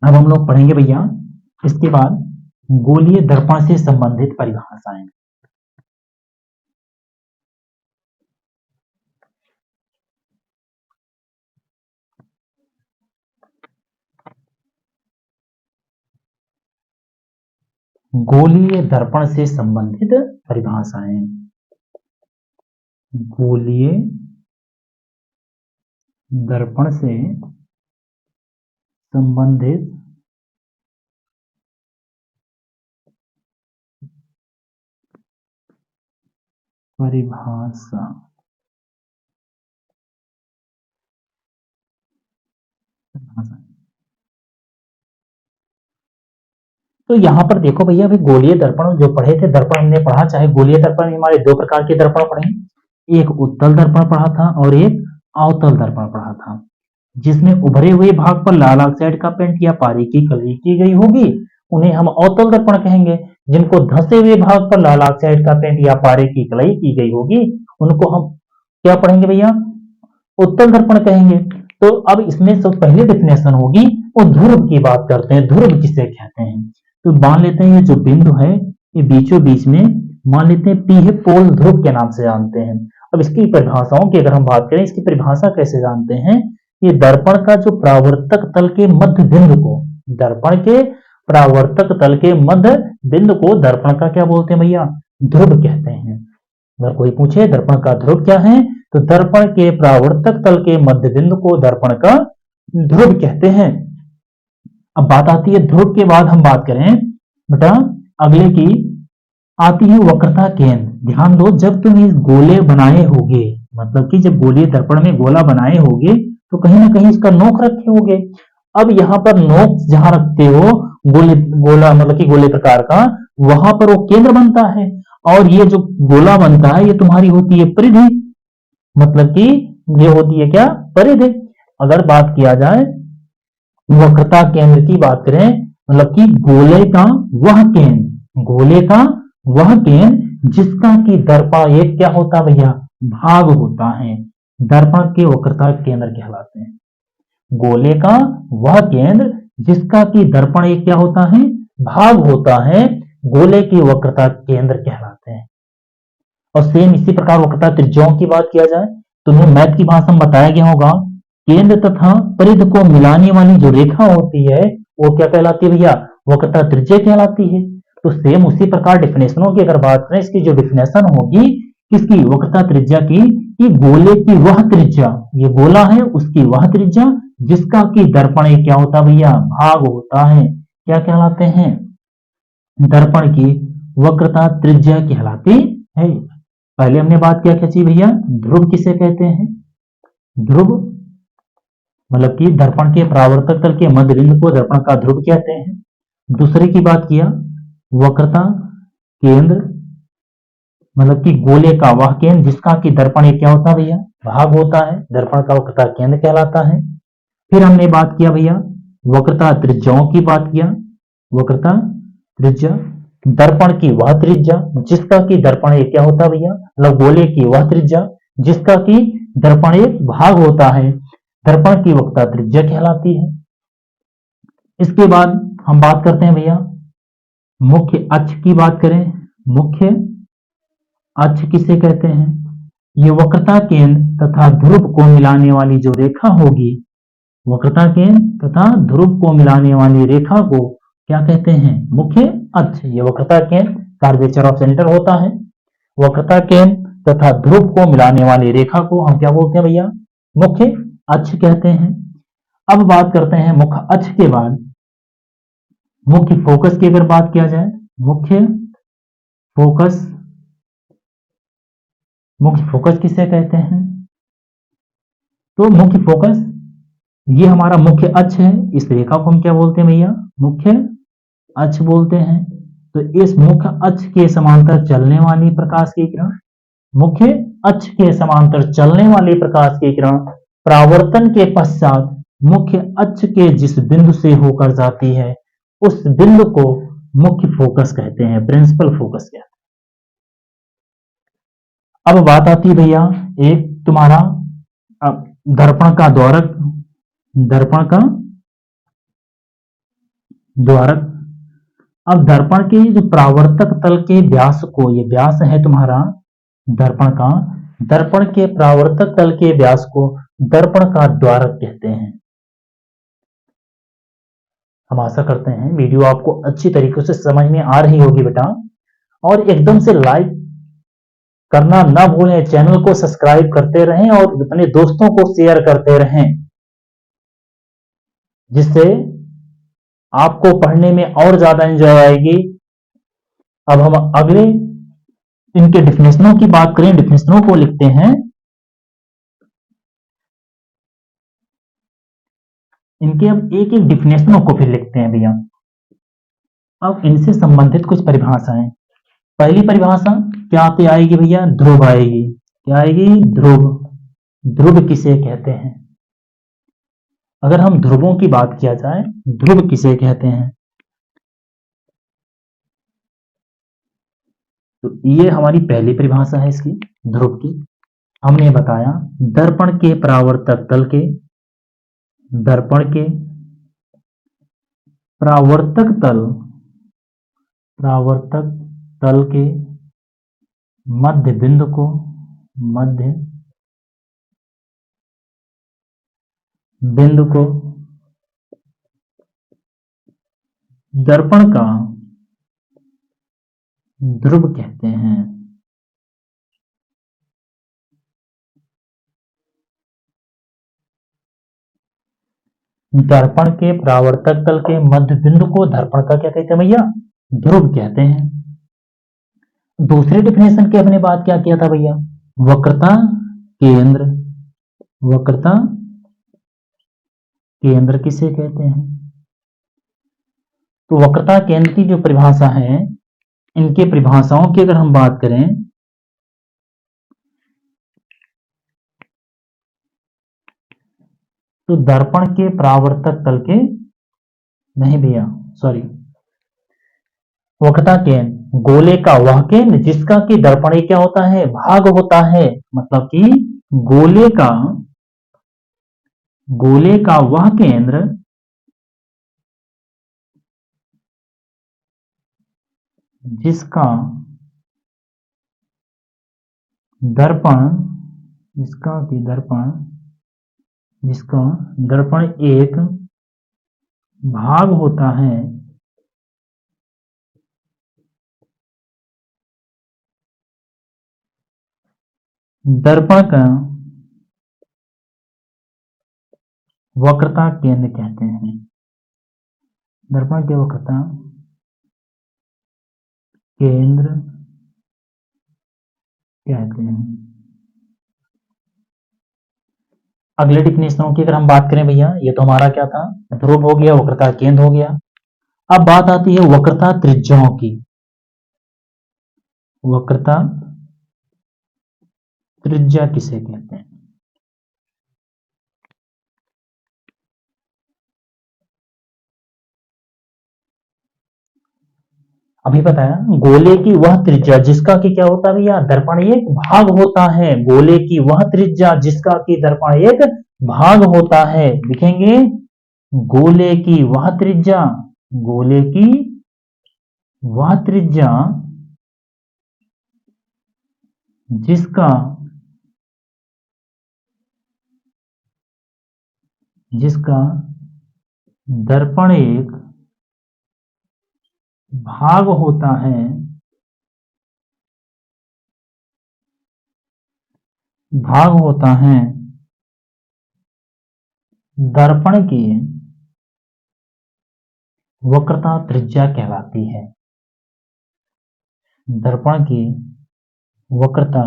अब हम लोग पढ़ेंगे भैया इसके बाद गोलीय दर्पण से संबंधित परिभाषाएं। गोलीय दर्पण से संबंधित परिभाषाएं, गोलीय दर्पण से संबंधित परिभाषा। तो यहां पर देखो भैया, अभी गोलीय दर्पण जो पढ़े थे, दर्पण हमने पढ़ा, चाहे गोलीय दर्पण में हमारे दो प्रकार के दर्पण पढ़े, एक उत्तल दर्पण पढ़ा था और एक अवतल दर्पण पढ़ा था, जिसमें उभरे हुए भाग पर लाल ऑक्साइड का पेंट या पारे की कलई की गई होगी उन्हें हम अवतल दर्पण कहेंगे। जिनको धंसे हुए भाग पर लाल ऑक्साइड का पेंट या पारे की कलई की गई होगी उनको हम क्या पढ़ेंगे भैया, उत्तल दर्पण कहेंगे। तो अब इसमें सब पहले डेफिनेशन होगी वो ध्रुव की बात करते हैं, ध्रुव किसे कहते हैं। तो मान लेते हैं ये जो बिंदु है ये बीचों बीच में मान लेते हैं पी है, पोल ध्रुव के नाम से जानते हैं। अब इसकी परिभाषाओं की अगर हम बात करें, इसकी परिभाषा कैसे जानते हैं, ये दर्पण का जो परावर्तक तल के मध्य बिंदु को, दर्पण के परावर्तक तल के मध्य बिंदु को दर्पण का क्या बोलते हैं भैया, ध्रुव कहते हैं। अगर कोई पूछे दर्पण का ध्रुव क्या है, तो दर्पण के परावर्तक तल के मध्य बिंदु को दर्पण का ध्रुव कहते हैं। अब बात आती है ध्रुव के बाद हम बात करें बेटा अगले की आती है वक्रता केंद्र। ध्यान दो, जब तुम इस गोले बनाए होगे, मतलब कि जब गोलीय दर्पण में गोला बनाए होगे तो कहीं ना कहीं इसका नोक रखे होगे। अब यहाँ पर नोक जहां रखते हो गोला मतलब कि गोले प्रकार का, वहां पर वो केंद्र बनता है और ये जो गोला बनता है ये तुम्हारी होती है परिधि, मतलब कि ये होती है क्या, परिधि। अगर बात किया जाए वक्रता केंद्र की बात करें, मतलब कि गोले का वह केंद्र, गोले का वह केंद्र जिसका कि दर्पण एक क्या होता है भैया, भाग होता है, दर्पण के वक्रता केंद्र कहलाते हैं। गोले का वह केंद्र जिसका कि दर्पण एक क्या होता है, भाग होता है, गोले की वक्रता केंद्र कहलाते हैं। और सेम इसी प्रकार वक्रता त्रिज्याओं की बात किया जाए तो मैथ की भाषा में बताया गया होगा, केंद्र तथा परिधि को मिलाने वाली जो रेखा होती है वो क्या कहलाती है भैया, वक्रता त्रिज्या कहलाती है। तो सेम उसी प्रकार डिफिनेशनों की अगर बात करें, इसकी जो डिफिनेशन होगी किसकी, वक्रता त्रिज्या की, कि गोले की वह त्रिज्या, ये गोला है उसकी वह त्रिज्या जिसका कि दर्पण क्या होता है भैया, भाग होता है, क्या कहलाते हैं, दर्पण की वक्रता त्रिज्या कहलाती है। पहले हमने बात किया क्या चीज भैया, ध्रुव किसे कहते हैं, ध्रुव मतलब कि दर्पण के परावर्तक तल के मध्य बिंदु को दर्पण का ध्रुव कहते हैं। दूसरे की बात किया वक्रता केंद्र, मतलब कि गोले का वह केंद्र जिसका कि दर्पण क्या होता है भैया, भाग होता है, दर्पण का वक्रता केंद्र कहलाता है। फिर हमने बात किया भैया वक्रता त्रिज्याओं की बात किया, वक्रता त्रिज्या दर्पण की वह त्रिज्या जिसका कि दर्पण एक क्या होता है भैया, मतलब गोले की वह त्रिज्या जिसका कि दर्पण एक भाग होता है, दर्पण की वक्रता त्रिज्या कहलाती है। इसके बाद हम बात करते हैं भैया मुख्य अक्ष की बात करें, मुख्य अक्ष किसे कहते हैं, ये वक्रता केंद्र तथा ध्रुव को मिलाने वाली जो रेखा होगी, वक्रता केंद्र तथा ध्रुव को मिलाने वाली रेखा को क्या कहते हैं, मुख्य अक्ष। ये वक्रता केंद्र कर्वेचर ऑफ सेंटर होता है, वक्रता केंद्र तथा ध्रुव को मिलाने वाली रेखा को हम क्या बोलते हैं भैया, मुख्य अक्ष कहते हैं। अब बात करते हैं मुख्य अक्ष के बाद मुख्य फोकस की अगर बात किया जाए, मुख्य फोकस, मुख्य फोकस किसे कहते हैं, तो मुख्य फोकस ये हमारा मुख्य अक्ष है, इस रेखा को हम क्या बोलते हैं भैया, मुख्य अक्ष बोलते हैं। तो इस मुख्य अक्ष के समांतर चलने वाली प्रकाश की किरण, मुख्य अक्ष के समांतर चलने वाली प्रकाश की किरण परावर्तन के पश्चात मुख्य अक्ष के जिस बिंदु से होकर जाती है उस बिंदु को मुख्य फोकस कहते हैं, प्रिंसिपल फोकस कहते हैं। अब बात आती है भैया एक तुम्हारा दर्पण का द्वारक, दर्पण का द्वारक। अब दर्पण के जो परावर्तक तल के व्यास को, ये व्यास है तुम्हारा दर्पण का, दर्पण के परावर्तक तल के व्यास को दर्पण का द्वारक कहते हैं। हम आशा करते हैं वीडियो आपको अच्छी तरीके से समझ में आ रही होगी बेटा, और एकदम से लाइक करना ना भूलें, चैनल को सब्सक्राइब करते रहें और अपने दोस्तों को शेयर करते रहें, जिससे आपको पढ़ने में और ज्यादा एंजॉय आएगी। अब हम अगले इनके डिफिनेशनों की बात करें, डिफिनेशनों को लिखते हैं। इनके अब एक एक डिफिनेशनों को फिर लिखते हैं भैया। अब इनसे संबंधित कुछ परिभाषाएं। पहली परिभाषा क्या आती आएगी भैया, ध्रुव आएगी। क्या आएगी, ध्रुव। ध्रुव किसे कहते हैं, अगर हम ध्रुवों की बात किया जाए, ध्रुव किसे कहते हैं, तो ये हमारी पहली परिभाषा है इसकी, ध्रुव की। हमने बताया दर्पण के परावर्तक तल के, दर्पण के परावर्तक तल, परावर्तक तल के मध्य बिंदु को, मध्य बिंदु को दर्पण का ध्रुव कहते हैं। दर्पण के परावर्तक तल के मध्य बिंदु को दर्पण का क्या कहते हैं भैया, ध्रुव कहते हैं। दूसरी डिफिनेशन की हमने बात क्या किया था भैया, वक्रता केंद्र। वक्रता केंद्र किसे कहते हैं, तो वक्रता केंद्र की जो परिभाषा है, इनके परिभाषाओं की अगर हम बात करें, तो दर्पण के परावर्तक तल के, नहीं भैया सॉरी, वक्रता केंद्र गोले का वह केंद्र जिसका कि दर्पण क्या होता है, भाग होता है, मतलब कि गोले का वह केंद्र जिसका दर्पण जिसका कि दर्पण जिसका दर्पण एक भाग होता है दर्पण का वक्रता केंद्र कहते हैं। दर्पण के वक्रता केंद्र कहते हैं। अगले डिफिनेशनों की अगर हम बात करें भैया, ये तो हमारा क्या था, ध्रुव हो गया, वक्रता केंद्र हो गया। अब बात आती है वक्रता त्रिज्याओं की। वक्रता त्रिज्या किसे कहते हैं? अभी बताया, गोले की वह त्रिज्या जिसका कि क्या होता है भैया, दर्पण एक भाग होता है। गोले की वह त्रिज्या जिसका कि दर्पण एक भाग होता है। लिखेंगे, गोले की वह त्रिज्या, गोले की वह त्रिज्या जिसका जिसका दर्पण एक भाग होता है, भाग होता है दर्पण की वक्रता त्रिज्या कहलाती है। दर्पण की वक्रता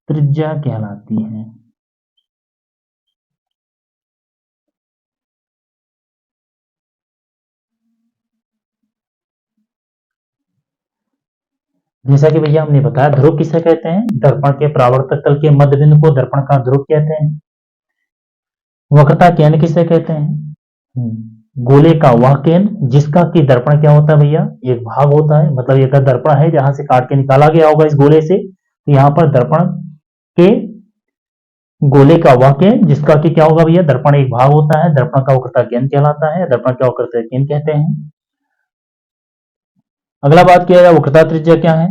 त्रिज्या कहलाती है। जैसा कि भैया हमने बताया, ध्रुव किसे कहते हैं? दर्पण के परावर्तक तल के मध्य बिंदु को दर्पण का ध्रुव कहते हैं। वक्रता केंद्र किसे कहते हैं? गोले का वह केंद्र जिसका कि दर्पण क्या होता है भैया, एक भाग होता है। मतलब ये दर्पण है जहां से काट के निकाला गया होगा इस गोले से, तो यहाँ पर दर्पण के गोले का वह केंद्र जिसका कि क्या होगा भैया, दर्पण एक भाग होता है, दर्पण का वक्रता केंद्र कहलाता है। दर्पण का वक्रता केंद्र कहते हैं। अगला बात किया जाए, वक्रता त्रिज्या क्या है?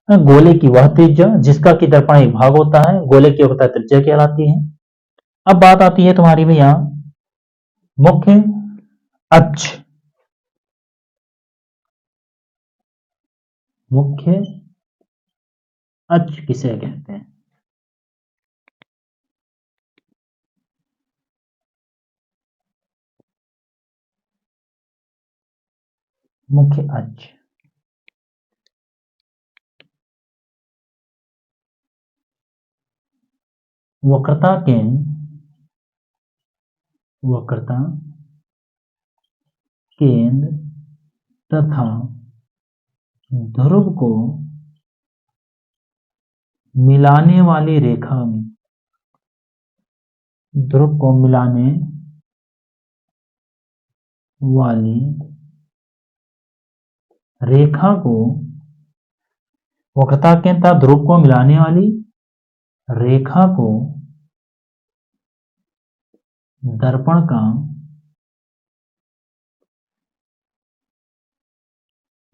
गोले की वह त्रिज्या जिसका कि दर्पण एक भाग होता है, गोले की वक्रता त्रिज्या कहलाती है। अब बात आती है तुम्हारी भैया मुख्य अक्ष। मुख्य अक्ष किसे कहते हैं? मुख्य अक्ष वक्रता केंद्र, वक्रता केंद्र तथा ध्रुव को मिलाने वाली रेखा में, ध्रुव को मिलाने वाली रेखा को, वक्रता केंद्र तथा ध्रुव को मिलाने वाली रेखा को दर्पण का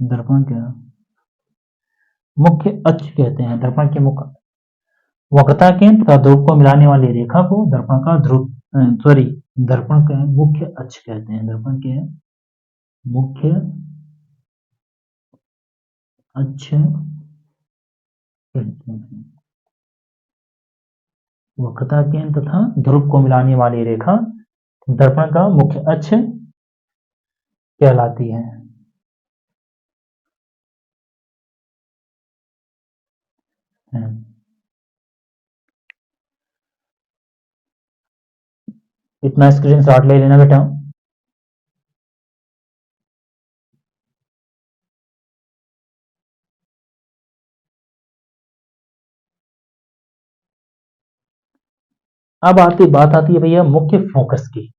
दर्पण क्या मुख्य अक्ष कहते हैं। दर्पण के मुख्य वक्रता केंद्र तथा ध्रुव को मिलाने वाली रेखा को दर्पण का ध्रुव दर्पण का मुख्य अक्ष कहते हैं। दर्पण के मुख्य अक्ष कहते हैं। वक्रता केंद्र तथा ध्रुव को मिलाने वाली रेखा दर्पण का मुख्य अक्ष कहलाती है। इतना स्क्रीनशॉट ले लेना बेटा। अब बात आती है भैया मुख्य फोकस की।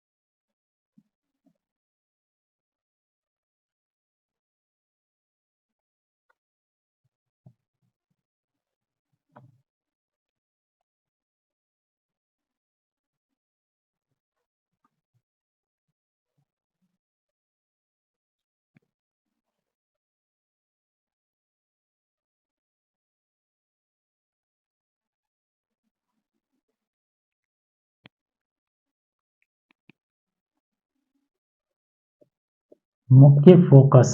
मुख्य फोकस।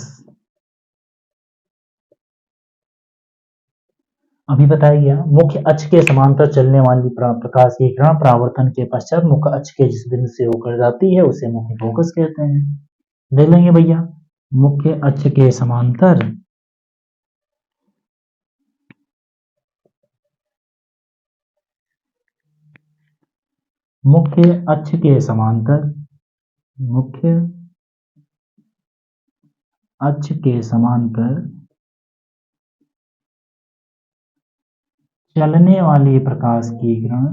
अभी बताया गया मुख्य अक्ष के समांतर चलने वाली प्रकाश की किरण परावर्तन के पश्चात मुख्य अक्ष के जिस बिंदु से होकर जाती है उसे मुख्य फोकस कहते हैं। देख लेंगे भैया, मुख्य अक्ष के समांतर मुख्य अक्ष के समांतर मुख्य अक्ष के समांतर चलने वाली प्रकाश की किरण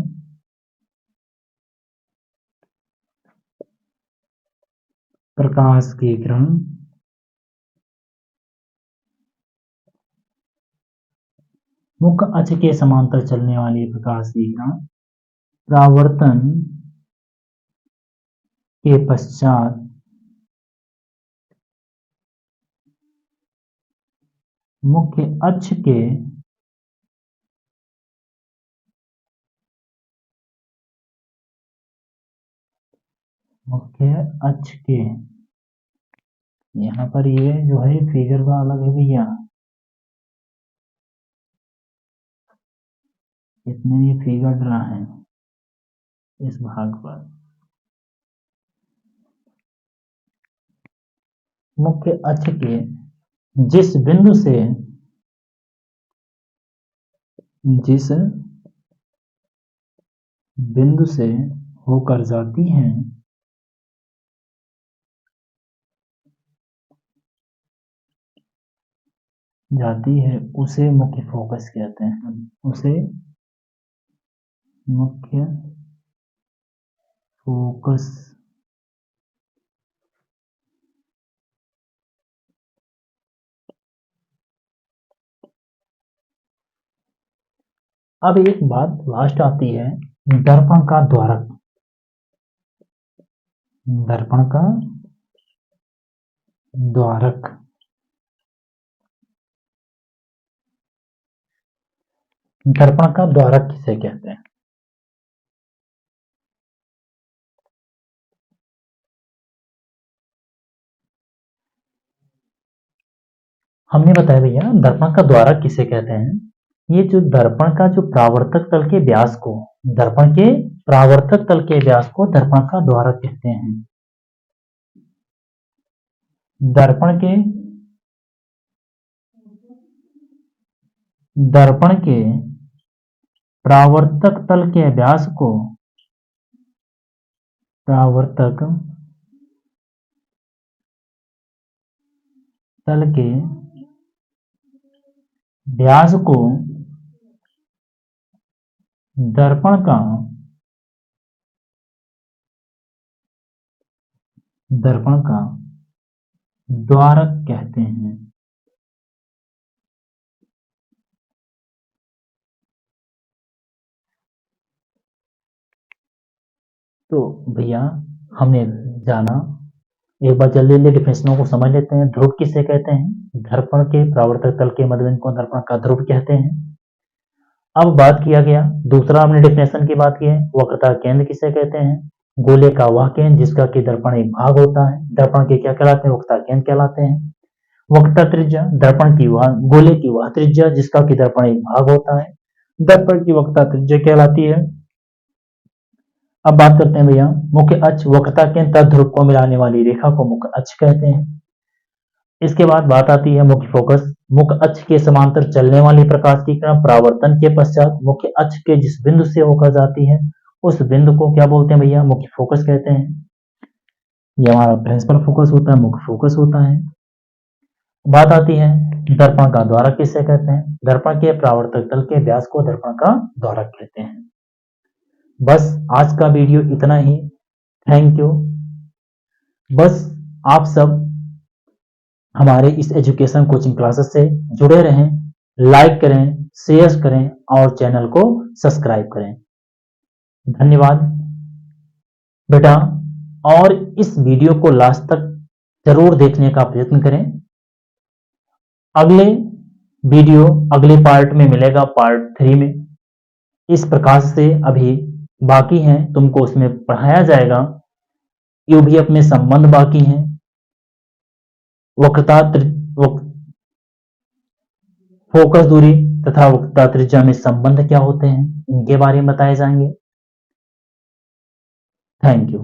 मुख्य अक्ष के समांतर चलने वाली प्रकाश की किरण परावर्तन के पश्चात मुख्य अक्ष के यहाँ पर ये जो है फिगर का अलग है भैया, इसमें ये फिगर ड्रा है इस भाग पर। मुख्य अक्ष के जिस बिंदु से होकर जाती है उसे मुख्य फोकस कहते हैं। उसे मुख्य फोकस अब एक बात लास्ट आती है, दर्पण का द्वारक। दर्पण का द्वारक किसे कहते हैं? हमने बताया भैया दर्पण का द्वारक किसे कहते हैं। ये जो दर्पण का जो परावर्तक तल के व्यास को दर्पण के परावर्तक तल के व्यास को दर्पण का द्वारक कहते हैं। दर्पण के परावर्तक तल के व्यास को परावर्तक तल के व्यास को दर्पण का द्वारक कहते हैं। तो भैया हमने जाना, एक बार जल्दी जल्दी डिफिनेशनों को समझ लेते हैं। ध्रुव किसे कहते हैं? दर्पण के परावर्तक तल के मध्यबिंदु को दर्पण का ध्रुव कहते हैं। अब बात किया गया दूसरा हमने डिफिनेशन की बात की है, वक्रता केंद्र किसे कहते हैं? गोले का वह केंद्र जिसका कि दर्पण एक भाग होता है। दर्पण के क्या कहलाते हैं? वक्रता केंद्र कहलाते हैं। वक्रता त्रिज्या दर्पण की वह गोले की वह त्रिज्या जिसका कि दर्पण एक भाग होता है, दर्पण की वक्रता त्रिज्या कहलाती है। अब बात करते हैं भैया मुख्य अक्ष वक्रता केंद्र तथा ध्रुव को मिलाने वाली रेखा को मुख्य अक्ष कहते हैं। इसके बाद बात आती है मुख्य फोकस। मुख्य अक्ष के समांतर चलने वाली प्रकाश की किरण परावर्तन के पश्चात मुख्य अक्ष के जिस बिंदु से होकर जाती है उस बिंदु को क्या बोलते हैं भैया? मुख्य फोकस कहते हैं। ये हमारा प्रिंसिपल फोकस होता है, मुख्य फोकस होता है। बात आती है दर्पण का द्वारक किसे कहते हैं? दर्पण के परावर्तक तल के व्यास को दर्पण का द्वारक कहते हैं। बस आज का वीडियो इतना ही। Thank you. बस आप सब हमारे इस एजुकेशन कोचिंग क्लासेस से जुड़े रहें, लाइक करें, शेयर करें और चैनल को सब्सक्राइब करें। धन्यवाद बेटा, और इस वीडियो को लास्ट तक जरूर देखने का प्रयत्न करें। अगले वीडियो अगले पार्ट में मिलेगा, पार्ट 3 में। इस प्रकार से अभी बाकी हैं, तुमको उसमें पढ़ाया जाएगा। यूवीएफ में संबंध बाकी हैं, वक्रता फोकस दूरी तथा वक्रता त्रिज्या में संबंध क्या होते हैं, इनके बारे में बताए जाएंगे। Thank you.